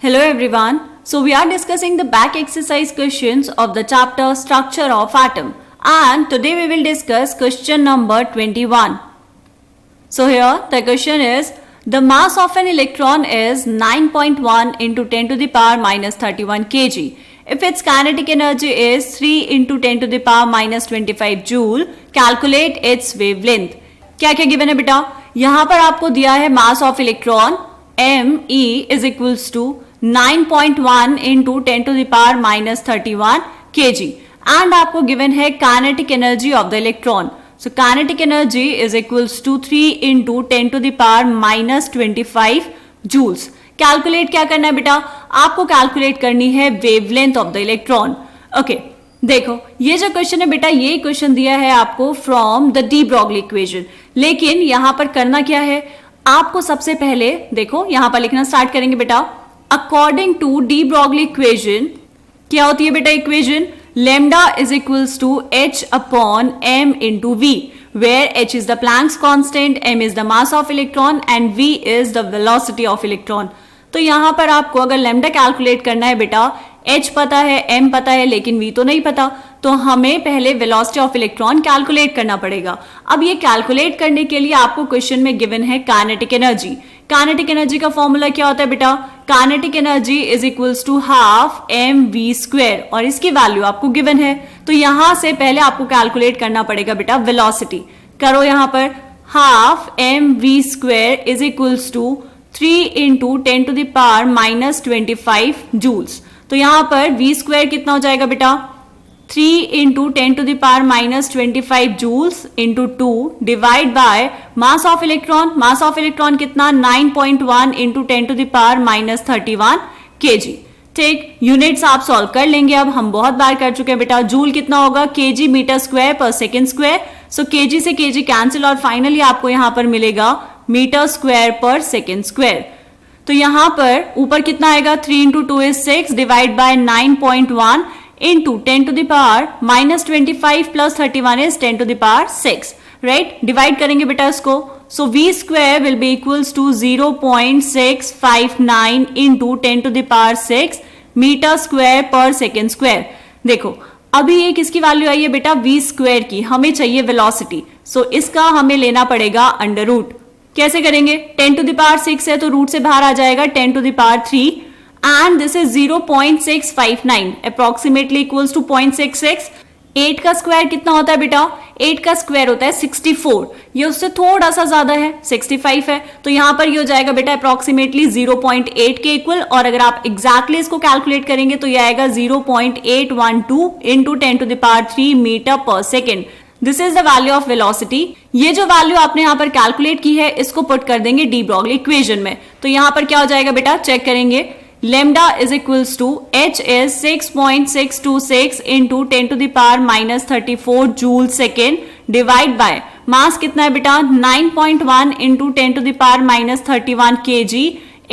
Hello everyone. So we are discussing the back exercise questions of the chapter Structure of Atom, and today we will discuss question number 21. So here the question is, the mass of an electron is 9.1 into 10 to the power minus 31 kg. If its kinetic energy is 3 into 10 to the power minus 25 joule, calculate its wavelength. क्या क्या given है बेटा? यहाँ पर आपको दिया है मास of electron me is equals to 9.1 into 10 to the power minus 31 kg and आपको given है kinetic energy of the electron. So kinetic energy is equals to 3 into 10 to the power minus 25 joules. Calculate क्या करना है बेटा? आपको calculate करनी है wavelength of the electron. Okay, देखो ये जो क्वेश्चन है बेटा, ये क्वेश्चन दिया है आपको from the D Broglie equation. लेकिन यहां पर करना क्या है, आपको सबसे पहले देखो यहां पर लिखना स्टार्ट करेंगे बेटा. According to de Broglie equation क्या होती है बेटा equation? lambda is equals to h upon m into v, where h is the Planck's constant, m is the mass of electron and v is the velocity of electron. तो यहां पर आपको अगर lambda calculate करना है बेटा, h पता है, m पता है, लेकिन v तो नहीं पता, तो हमें पहले वेलोसिटी ऑफ इलेक्ट्रॉन कैलकुलेट करना पड़ेगा. अब ये कैलकुलेट करने के लिए आपको क्वेश्चन में गिवन है काइनेटिक एनर्जी. काइनेटिक एनर्जी का फॉर्मूला क्या होता है बेटा? Kinetic energy is equals to half M V square, और इसकी वैल्यू आपको गिवन है. तो यहां से पहले आपको कैलकुलेट करना पड़ेगा बेटा वेलोसिटी. करो यहां पर half M V square is equals to 3 into 10 to the power minus 25 joules. तो यहां पर वी स्क्वायर कितना हो जाएगा बेटा? 3 into 10 to the power minus 25 joules into 2 divide by mass of electron. Mass of electron कितना? 9.1 into 10 to the power minus 31 kg. ठीक, units आप सॉल्व कर लेंगे. अब हम बहुत बार कर चुके हैं बेटा. जूल कितना होगा? केजी मीटर स्क्वायर पर सेकेंड स्क्वायर. सो केजी से केजी कैंसिल और फाइनली आपको यहां पर मिलेगा मीटर स्क्वायर पर सेकेंड स्क्वायर. तो यहां पर ऊपर कितना आएगा? 3 into 2 is 6 divide by 9.1 into 10 to the power minus 25 plus 31 is 10 to the power 6, right? Divide करेंगे बेटा इसको. So v square will be equals to 0.659 into 10 to the power 6 metre square पर सेकेंड स्क्वायर. देखो अभी ये किसकी value आई है बेटा? v स्क्वायर की. हमें चाहिए वेलोसिटी. सो इसका हमें लेना पड़ेगा अंडर रूट. कैसे करेंगे? 10 to the power 6 है तो रूट से बाहर आ जाएगा 10 to the power 3 and this is 0.659 approximately equals to 0.66. 8 का स्क्वायर कितना होता है बेटा? 8 का स्क्वायर होता है 64. ये उससे थोड़ा सा ज्यादा है, 65 है. तो यहां पर ये हो जाएगा बेटा अप्रोक्सीमेटली 0.8 के इक्वल. और अगर आप एग्जैक्टली इसको कैलकुलेट करेंगे तो ये आएगा 0.812 into 10 to the power 3 metre per second. This is the value of velocity. ये जो वैल्यू आपने यहाँ पर कैलकुलेट की है इसको पुट कर देंगे डी ब्रॉगली इक्वेशन में. तो यहां पर क्या हो जाएगा बेटा? चेक करेंगे. lambda is equals to h is 6.626 into 10 to the power minus 34 joule second divide by mass कितना है बेटा? 9.1 into 10 to the power minus 31 kg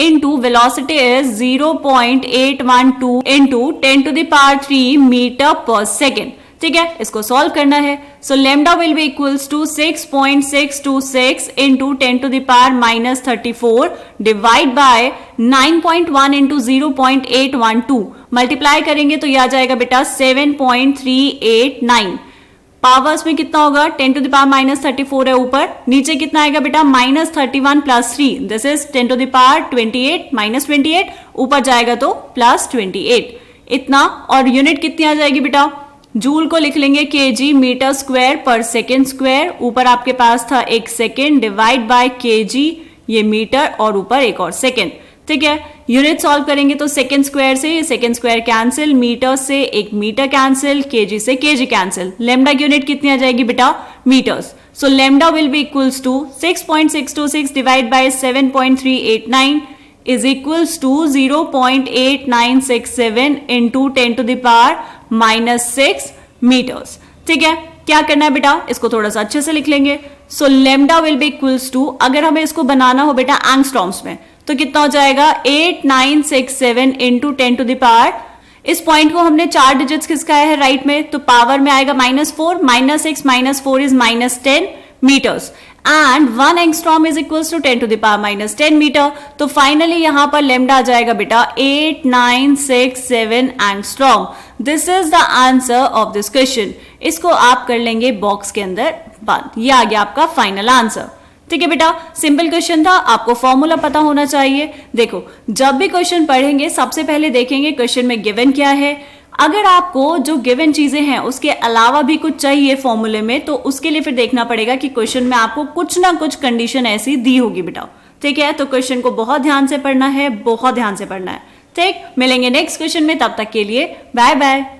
into velocity is 0.812 into 10 to the power 3 meter per second. ठीक है, इसको solve करना है. सो lambda will be equals to 6.626 into 10 to the power minus 34 divide by 9.1 into 0.812 multiply करेंगे तो ये आ जाएगा बेटा 7.389. पावर्स में कितना होगा? 10 to the power minus 34 है ऊपर, नीचे कितना आएगा बेटा? minus 31 plus 3, this is 10 to the power 28 minus 28, ऊपर जाएगा तो plus 28 इतना. और यूनिट कितनी आ जाएगी बेटा? जूल को लिख लेंगे केजी मीटर स्क्वायर पर सेकेंड स्क्वायर. ऊपर आपके पास था एक सेकेंड डिवाइड बाय केजी, ये मीटर और ऊपर एक और सेकेंड. ठीक है, यूनिट सॉल्व करेंगे तो सेकेंड स्क्वायर से सेकेंड स्क्वायर कैंसिल, मीटर से एक मीटर कैंसिल, केजी से केजी कैंसिल. लेमडा की यूनिट कितनी आ जाएगी बेटा? Metres. So lambda will be equals to 6.626 divide by 7.389 is equals to 0.8967 into 10 to the power minus 6 meters. ठीक है, क्या करना है बेटा? इसको थोड़ा सा अच्छे से लिख लेंगे. सो lambda will be equals to, अगर हमें इसको बनाना हो बेटा एंगस्ट्रॉम्स में तो कितना हो जाएगा? 8967 into 10 to the power. इस पॉइंट को हमने 4 डिजिट्स खिसकाया है राइट में, तो पावर में आएगा -4, -6 -4 is -10 meters and 1 angstrom is equal to 10 to the power minus 10 metre. तो फाइनली यहां पर लेमडा आ जाएगा बेटा 8967 angstrom. This is the answer of this question. इसको आप कर लेंगे बॉक्स के अंदर बंद। ये आ गया आपका फाइनल आंसर। ठीक है बेटा, सिंपल क्वेश्चन था, आपको फॉर्मूला पता होना चाहिए। देखो, जब भी क्वेश्चन पढ़ेंगे सबसे पहले देखेंगे क्वेश्चन में गिवन क्या है। अगर आपको जो गिवन चीजें हैं उसके अलावा भी कुछ चाहिए फॉर्मूले में, तो उसके लिए फिर देखना पड़ेगा कि क्वेश्चन में आपको कुछ ना कुछ कंडीशन ऐसी दी होगी बेटा। ठीक है, तो क्वेश्चन को बहुत ध्यान से पढ़ना है, बहुत ध्यान से पढ़ना है। ठीक, मिलेंगे नेक्स्ट क्वेश्चन में, तब तक के लिए बाय बाय।